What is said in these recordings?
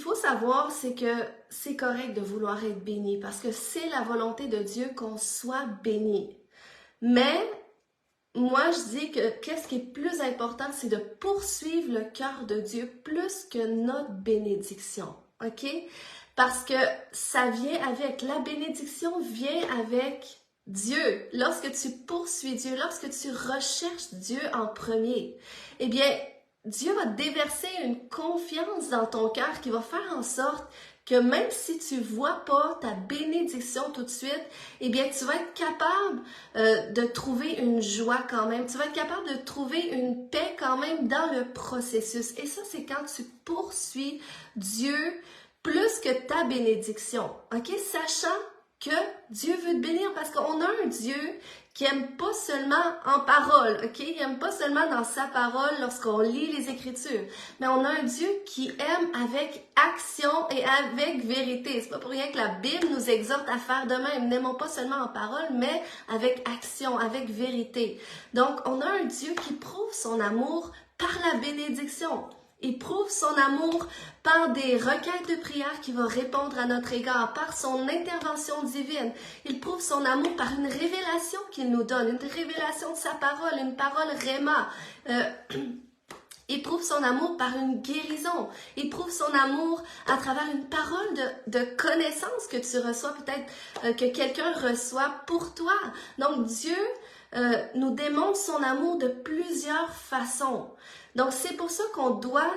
faut savoir, c'est que c'est correct de vouloir être béni parce que c'est la volonté de Dieu qu'on soit béni. Mais moi, je dis que qu'est-ce qui est plus important, c'est de poursuivre le cœur de Dieu plus que notre bénédiction. OK? Parce que ça vient avec, la bénédiction vient avec Dieu. Lorsque tu poursuis Dieu, lorsque tu recherches Dieu en premier, eh bien, Dieu va déverser une confiance dans ton cœur qui va faire en sorte que même si tu ne vois pas ta bénédiction tout de suite, eh bien, tu vas être capable de trouver une joie quand même. Tu vas être capable de trouver une paix quand même dans le processus. Et ça, c'est quand tu poursuis Dieu plus que ta bénédiction. OK? Sachant que Dieu veut te bénir parce qu'on a un Dieu qui aime pas seulement en parole, OK? Il aime pas seulement dans sa parole lorsqu'on lit les Écritures, mais on a un Dieu qui aime avec action et avec vérité. C'est pas pour rien que la Bible nous exhorte à faire de même. N'aimons pas seulement en parole, mais avec action, avec vérité. Donc, on a un Dieu qui prouve son amour par la bénédiction. Il prouve son amour par des requêtes de prière qui vont répondre à notre égard, par son intervention divine. Il prouve son amour par une révélation qu'il nous donne, une révélation de sa parole, une parole réma. Il prouve son amour par une guérison. Il prouve son amour à travers une parole de connaissance que tu reçois, peut-être que quelqu'un reçoit pour toi. Donc Dieu nous démontre son amour de plusieurs façons. Donc, c'est pour ça qu'on doit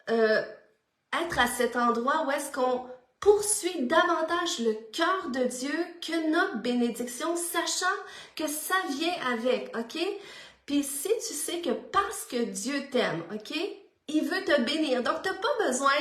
être à cet endroit où est-ce qu'on poursuit davantage le cœur de Dieu que notre bénédiction, sachant que ça vient avec, OK? Puis si tu sais que parce que Dieu t'aime, OK? Il veut te bénir. Donc, tu n'as pas besoin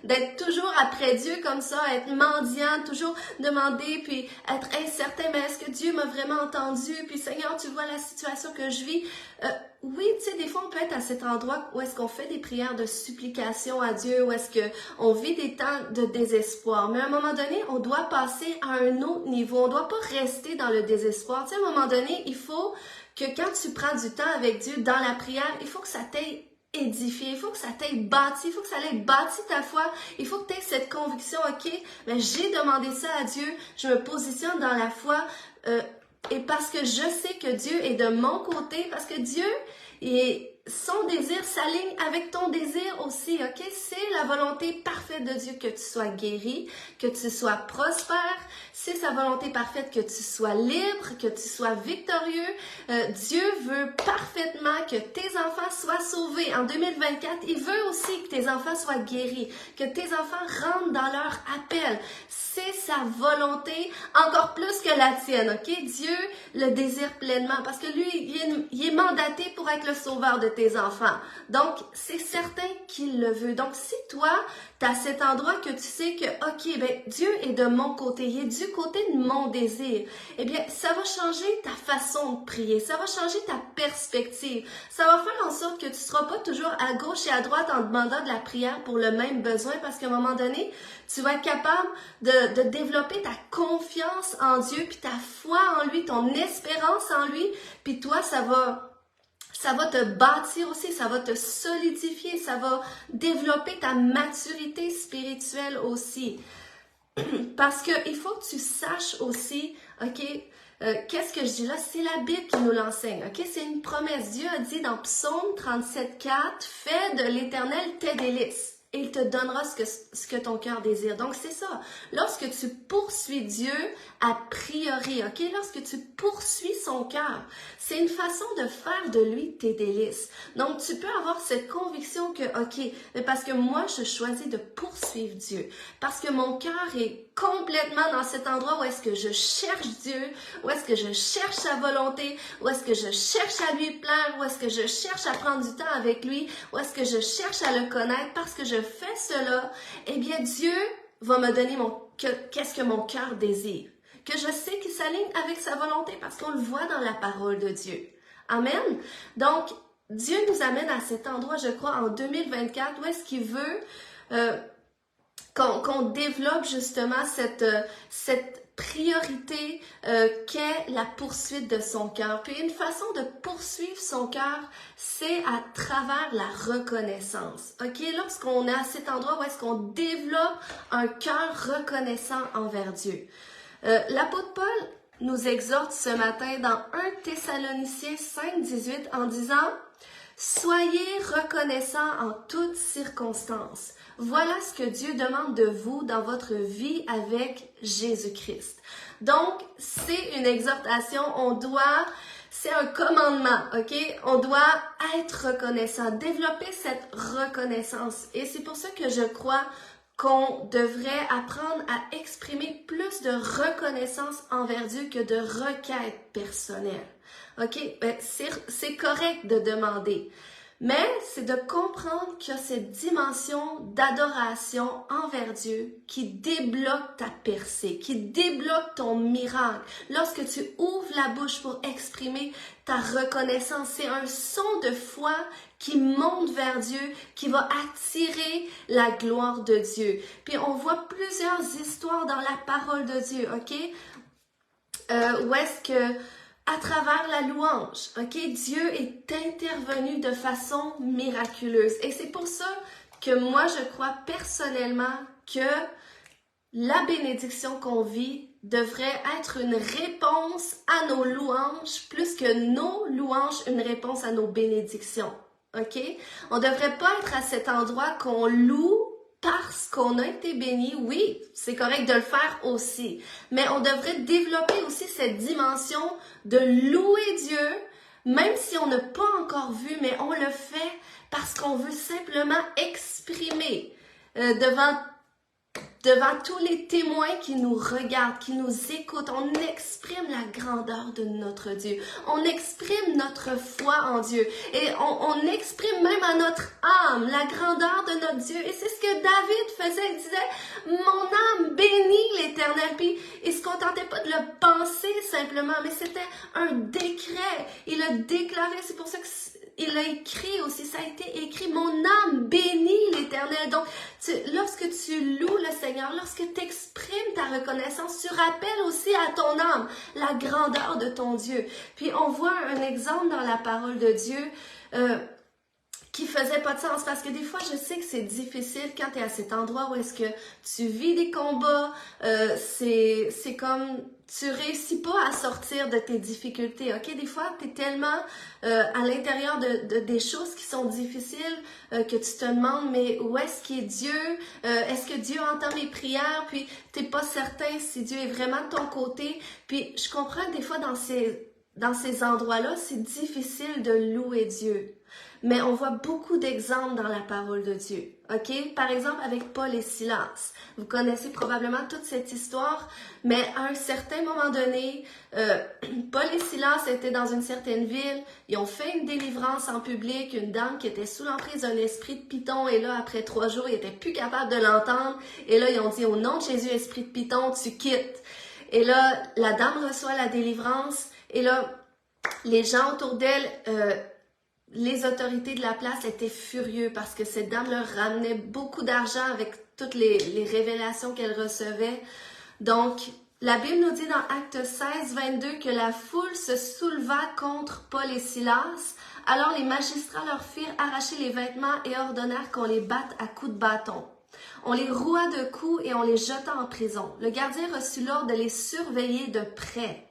d'être toujours après Dieu comme ça, être mendiant, toujours demander, puis être incertain, mais est-ce que Dieu m'a vraiment entendu? Puis Seigneur, tu vois la situation que je vis. Oui, tu sais, des fois, on peut être à cet endroit où est-ce qu'on fait des prières de supplication à Dieu, où est-ce qu'on vit des temps de désespoir. Mais à un moment donné, on doit passer à un autre niveau. On ne doit pas rester dans le désespoir. Tu sais, à un moment donné, il faut que quand tu prends du temps avec Dieu dans la prière, il faut que ça t'aille édifié, il faut que ça t'ait bâti, il faut que ça ait bâti ta foi, il faut que tu aies cette conviction, OK, mais j'ai demandé ça à Dieu, je me positionne dans la foi, et parce que je sais que Dieu est de mon côté, parce que Dieu, son désir s'aligne avec ton désir aussi, OK? C'est la volonté parfaite de Dieu que tu sois guéri, que tu sois prospère. C'est sa volonté parfaite que tu sois libre, que tu sois victorieux. Dieu veut parfaitement que tes enfants soient sauvés. En 2024, il veut aussi que tes enfants soient guéris, que tes enfants rentrent dans leur appel. C'est sa volonté, encore plus que la tienne, OK? Dieu le désire pleinement parce que lui, il est mandaté pour être le sauveur de tes enfants. Donc, c'est certain qu'il le veut. Donc, si toi, tu as cet endroit que tu sais que, OK, ben Dieu est de mon côté, il est du côté de mon désir, eh bien, ça va changer ta façon de prier, ça va changer ta perspective, ça va faire en sorte que tu ne seras pas toujours à gauche et à droite en demandant de la prière pour le même besoin parce qu'à un moment donné, tu vas être capable de développer ta confiance en Dieu, puis ta foi en lui, ton espérance en lui, puis toi, ça va te bâtir aussi, ça va te solidifier, ça va développer ta maturité spirituelle aussi. Parce qu'il faut que tu saches aussi, OK, qu'est-ce que je dis là? C'est la Bible qui nous l'enseigne, OK? C'est une promesse. Dieu a dit dans Psaume 37,4, « Fais de l'Éternel tes délices. » Et il te donnera ce que ton cœur désire. Donc, c'est ça. Lorsque tu poursuis Dieu a priori, OK? Lorsque tu poursuis son cœur, c'est une façon de faire de lui tes délices. Donc, tu peux avoir cette conviction que, OK, mais parce que moi, je choisis de poursuivre Dieu. Parce que mon cœur est complètement dans cet endroit où est-ce que je cherche Dieu, où est-ce que je cherche sa volonté, où est-ce que je cherche à lui plaire, où est-ce que je cherche à prendre du temps avec lui, où est-ce que je cherche à le connaître, parce que je fais cela, eh bien Dieu va me donner qu'est-ce que mon cœur désire, que je sais qu'il s'aligne avec sa volonté parce qu'on le voit dans la parole de Dieu. Amen. Donc, Dieu nous amène à cet endroit, je crois, en 2024, où est-ce qu'il veut qu'on développe justement cette priorité qu'est la poursuite de son cœur. Puis une façon de poursuivre son cœur, c'est à travers la reconnaissance. OK? Lorsqu'on est à cet endroit où est-ce qu'on développe un cœur reconnaissant envers Dieu. L'apôtre Paul nous exhorte ce matin dans 1 Thessaloniciens 5:18 en disant « Soyez reconnaissants en toutes circonstances. Voilà ce que Dieu demande de vous dans votre vie avec Jésus-Christ. » Donc, c'est une exhortation, c'est un commandement, OK? On doit être reconnaissant, développer cette reconnaissance. Et c'est pour ça que je crois qu'on devrait apprendre à exprimer plus de reconnaissance envers Dieu que de requêtes personnelles. OK? Ben, c'est correct de demander. Mais c'est de comprendre qu'il y a cette dimension d'adoration envers Dieu qui débloque ta percée, qui débloque ton miracle. Lorsque tu ouvres la bouche pour exprimer ta reconnaissance, c'est un son de foi qui monte vers Dieu, qui va attirer la gloire de Dieu. Puis on voit plusieurs histoires dans la parole de Dieu, OK? Où est-ce que à travers la louange, OK? Dieu est intervenu de façon miraculeuse. Et c'est pour ça que moi, je crois personnellement que la bénédiction qu'on vit devrait être une réponse à nos louanges, plus que nos louanges, une réponse à nos bénédictions. OK? On ne devrait pas être à cet endroit qu'on loue parce qu'on a été béni. Oui, c'est correct de le faire aussi. Mais on devrait développer aussi cette dimension de louer Dieu, même si on n'a pas encore vu, mais on le fait parce qu'on veut simplement exprimer devant tous les témoins qui nous regardent, qui nous écoutent. On exprime la grandeur de notre Dieu. On exprime notre foi en Dieu. Et on exprime même à notre âme la grandeur de notre Dieu. Et c'est ce que David faisait. Il disait, mon âme bénit l'Éternel. Puis il se contentait pas de le penser simplement, mais c'était un décret. Il a déclaré. C'est pour ça que il a écrit aussi, ça a été écrit, mon âme bénit l'Éternel. Donc, lorsque tu loues le Seigneur, lorsque tu exprimes ta reconnaissance, tu rappelles aussi à ton âme la grandeur de ton Dieu. Puis, on voit un exemple dans la parole de Dieu qui faisait pas de sens, parce que des fois, je sais que c'est difficile quand tu es à cet endroit où est-ce que tu vis des combats, c'est comme tu réussis pas à sortir de tes difficultés, ok? Des fois, tu es tellement à l'intérieur des choses qui sont difficiles que tu te demandes, mais où est-ce qu'est Dieu? Est-ce que Dieu entend mes prières? Puis, t'es pas certain si Dieu est vraiment de ton côté. Puis, je comprends que des fois, dans ces endroits-là, c'est difficile de louer Dieu. Mais on voit beaucoup d'exemples dans la parole de Dieu. OK? Par exemple, avec Paul et Silas. Vous connaissez probablement toute cette histoire, mais à un certain moment donné, Paul et Silas étaient dans une certaine ville. Ils ont fait une délivrance en public. Une dame qui était sous l'emprise d'un esprit de python. Et là, après 3 jours, ils n'étaient plus capables de l'entendre. Et là, ils ont dit, au nom de Jésus, esprit de python, tu quittes. Et là, la dame reçoit la délivrance. Et là, les gens autour d'elle... les autorités de la place étaient furieux parce que cette dame leur ramenait beaucoup d'argent avec toutes les révélations qu'elle recevait. Donc, la Bible nous dit dans Actes 16, 22 que la foule se souleva contre Paul et Silas. Alors les magistrats leur firent arracher les vêtements et ordonnèrent qu'on les batte à coups de bâton. On les roua de coups et on les jeta en prison. Le gardien reçut l'ordre de les surveiller de près.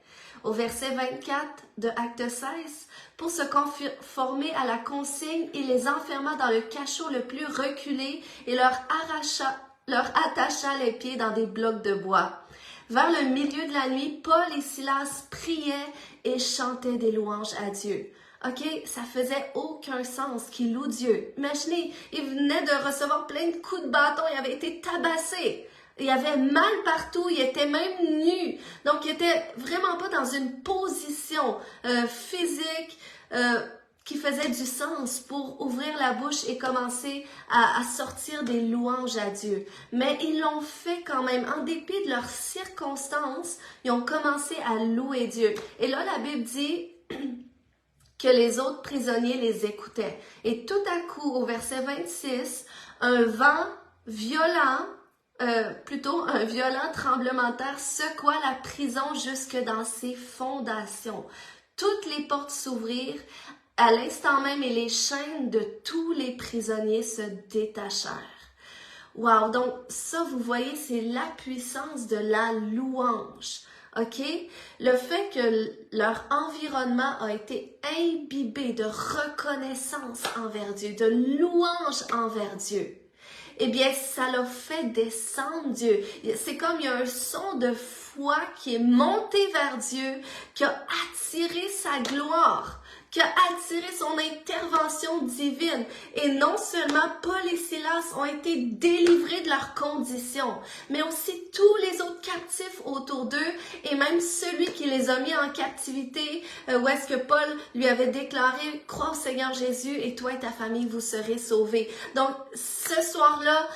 Au verset 24 de Acte 16, pour se conformer à la consigne, il les enferma dans le cachot le plus reculé et leur attacha les pieds dans des blocs de bois. Vers le milieu de la nuit, Paul et Silas priaient et chantaient des louanges à Dieu. OK, ça faisait aucun sens qu'ils louent Dieu. Imaginez, ils venaient de recevoir plein de coups de bâton, ils avaient été tabassés. Il avait mal partout, il était même nu. Donc, il était vraiment pas dans une position physique qui faisait du sens pour ouvrir la bouche et commencer à sortir des louanges à Dieu. Mais ils l'ont fait quand même. En dépit de leurs circonstances, ils ont commencé à louer Dieu. Et là, la Bible dit que les autres prisonniers les écoutaient. Et tout à coup, au verset 26, un vent violent plutôt un violent tremblement de terre secoua la prison jusque dans ses fondations. Toutes les portes s'ouvrirent à l'instant même et les chaînes de tous les prisonniers se détachèrent. Wow, donc ça, vous voyez, c'est la puissance de la louange. OK? Le fait que leur environnement a été imbibé de reconnaissance envers Dieu, de louange envers Dieu, eh bien, ça l'a fait descendre Dieu. C'est comme il y a un son de foi qui est monté vers Dieu, qui a attiré sa gloire, qui a attiré son intervention divine. Et non seulement Paul et Silas ont été délivrés de leurs conditions, mais aussi tous les autres captifs autour d'eux et même celui qui les a mis en captivité, où est-ce que Paul lui avait déclaré « Crois au Seigneur Jésus et toi et ta famille, vous serez sauvés. » Donc, ce soir-là,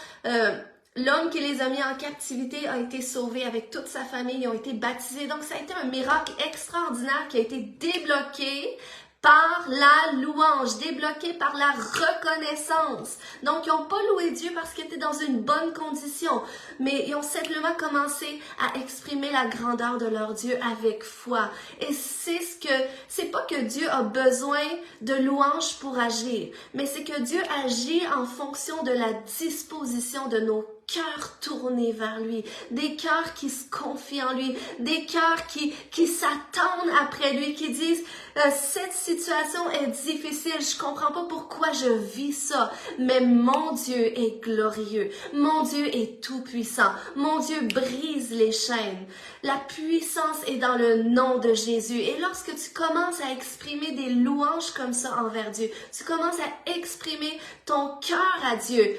l'homme qui les a mis en captivité a été sauvé avec toute sa famille, ils ont été baptisés. Donc, ça a été un miracle extraordinaire qui a été débloqué par la louange, débloqué par la reconnaissance. Donc, ils n'ont pas loué Dieu parce qu'ils étaient dans une bonne condition, mais ils ont simplement commencé à exprimer la grandeur de leur Dieu avec foi. Et c'est pas que Dieu a besoin de louange pour agir, mais c'est que Dieu agit en fonction de la disposition de nos cœurs tournés vers lui, des cœurs qui se confient en lui, des cœurs qui s'attendent après lui, qui disent cette situation est difficile, je comprends pas pourquoi je vis ça, mais mon Dieu est glorieux, mon Dieu est tout puissant, mon Dieu brise les chaînes. La puissance est dans le nom de Jésus. Et lorsque tu commences à exprimer des louanges comme ça envers Dieu, tu commences à exprimer ton cœur à Dieu,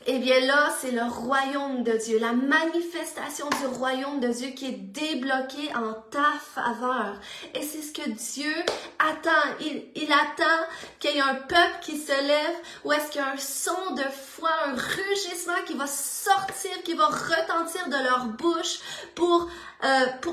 eh bien là, c'est le royaume de Dieu, la manifestation du royaume de Dieu qui est débloquée en ta faveur. Et c'est ce que Dieu attend. Il attend qu'il y ait un peuple qui se lève, ou est-ce qu'il y a un son de foi, un rugissement qui va sortir, qui va retentir de leur bouche pour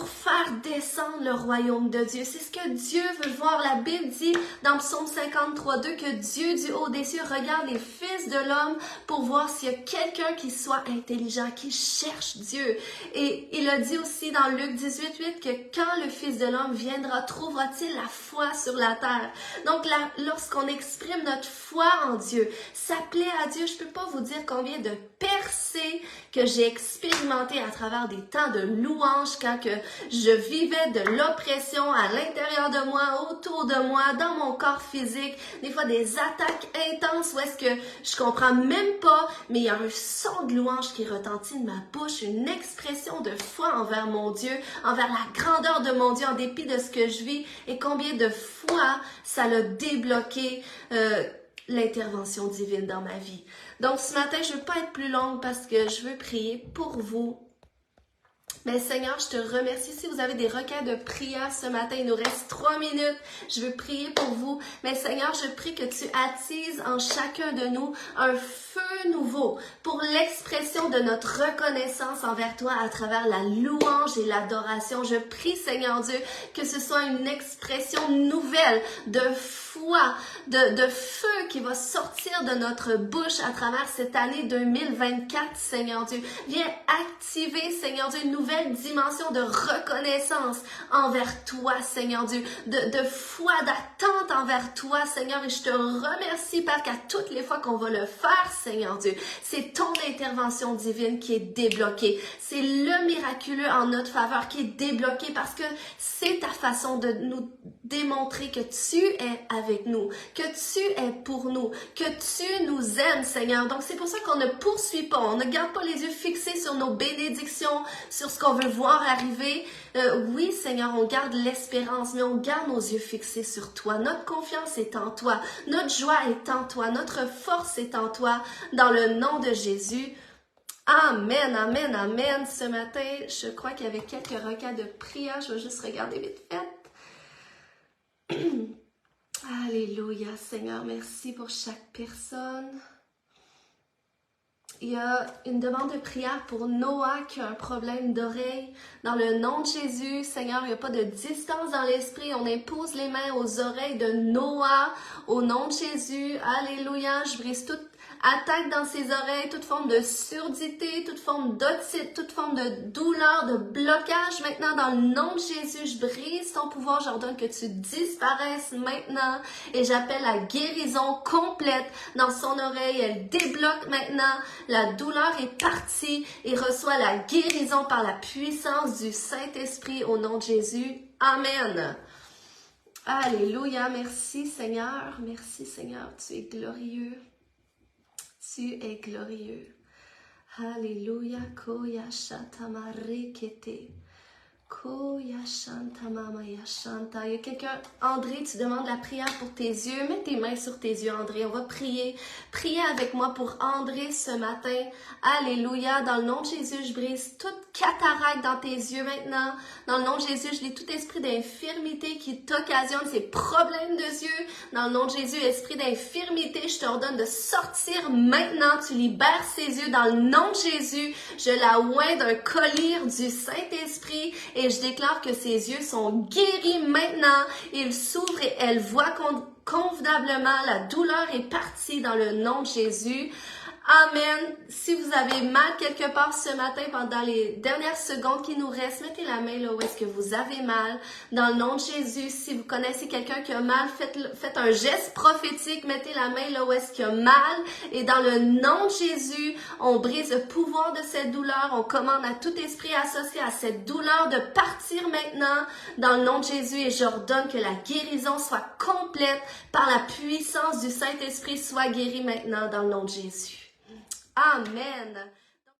faire descendre le royaume de Dieu. C'est ce que Dieu veut voir. La Bible dit dans Psaume 53:2 que Dieu du haut des cieux regarde les fils de l'homme pour voir s'il y a quelqu'un qui soit intelligent, qui cherche Dieu. Et il a dit aussi dans Luc 18:8 que quand le Fils de l'homme viendra, trouvera-t-il la foi sur la terre? Donc là, lorsqu'on exprime notre foi en Dieu, s'appeler à Dieu, je peux pas vous dire combien de percées que j'ai expérimenté à travers des temps de louange quand que je vivais de l'oppression à l'intérieur de moi, autour de moi, dans mon corps physique, des fois des attaques intenses où est-ce que je comprends même pas, mais il y a un son de louange qui retentit de ma bouche, une expression de foi envers mon Dieu, envers la grandeur de mon Dieu en dépit de ce que je vis et combien de fois ça l'a débloqué l'intervention divine dans ma vie. Donc ce matin, je ne veux pas être plus longue parce que je veux prier pour vous. Mais Seigneur, je te remercie. Si vous avez des requêtes de prière ce matin, il nous reste 3 minutes. Je veux prier pour vous. Mais Seigneur, je prie que tu attises en chacun de nous un feu nouveau pour l'expression de notre reconnaissance envers toi à travers la louange et l'adoration. Je prie, Seigneur Dieu, que ce soit une expression nouvelle de foi, de feu qui va sortir de notre bouche à travers cette année 2024, Seigneur Dieu. Viens activer, Seigneur Dieu, une nouvelle dimension de reconnaissance envers toi, Seigneur Dieu, de foi, d'attente envers toi, Seigneur, et je te remercie parce qu'à toutes les fois qu'on va le faire, Seigneur Dieu, c'est ton intervention divine qui est débloquée. C'est le miraculeux en notre faveur qui est débloqué parce que c'est ta façon de nous démontrer que tu es avec nous, que tu es pour nous, que tu nous aimes, Seigneur. Donc, c'est pour ça qu'on ne poursuit pas, on ne garde pas les yeux fixés sur nos bénédictions, sur ce qu'on veut voir arriver. Oui, Seigneur, on garde l'espérance, mais on garde nos yeux fixés sur toi. Notre confiance est en toi, notre joie est en toi, notre force est en toi, dans le nom de Jésus. Amen, amen, amen. Ce matin, je crois qu'il y avait quelques requêtes de prière. Je vais juste regarder vite fait. Alléluia, Seigneur, merci pour chaque personne. Il y a une demande de prière pour Noah qui a un problème d'oreille. Dans le nom de Jésus, Seigneur, il n'y a pas de distance dans l'esprit. On impose les mains aux oreilles de Noah au nom de Jésus. Alléluia, je brise toute attaque dans ses oreilles, toute forme de surdité, toute forme d'otite, toute forme de douleur, de blocage. Maintenant, dans le nom de Jésus, je brise ton pouvoir, j'ordonne que tu disparaisses maintenant et j'appelle la guérison complète dans son oreille. Elle débloque maintenant, la douleur est partie et reçoit la guérison par la puissance du Saint-Esprit au nom de Jésus. Amen. Alléluia, merci Seigneur, tu es glorieux, tu es glorieux. Alléluia, koya shatamare kete, koya shantamama ya shanta. Il y a quelqu'un, André, tu demandes la prière pour tes yeux, mets tes mains sur tes yeux André, on va prier. Priez avec moi pour André ce matin. Alléluia, dans le nom de Jésus, je brise toute cataracte dans tes yeux maintenant. Dans le nom de Jésus, je lis tout esprit d'infirmité qui t'occasionne ces problèmes de yeux. Dans le nom de Jésus, esprit d'infirmité, je t'ordonne de sortir maintenant. Tu libères ses yeux dans le nom de Jésus. Je la oins d'un collier du Saint-Esprit et je déclare que ses yeux sont guéris maintenant. Il s'ouvre et elle voit convenablement. La douleur est partie dans le nom de Jésus. Amen. Si vous avez mal quelque part ce matin, pendant les dernières secondes qui nous restent, mettez la main là où est-ce que vous avez mal. Dans le nom de Jésus, si vous connaissez quelqu'un qui a mal, faites un geste prophétique, mettez la main là où est-ce qu'il y a mal. Et dans le nom de Jésus, on brise le pouvoir de cette douleur. On commande à tout esprit associé à cette douleur de partir maintenant dans le nom de Jésus. Et j'ordonne que la guérison soit complète par la puissance du Saint-Esprit. Soit guérie maintenant dans le nom de Jésus. Amen.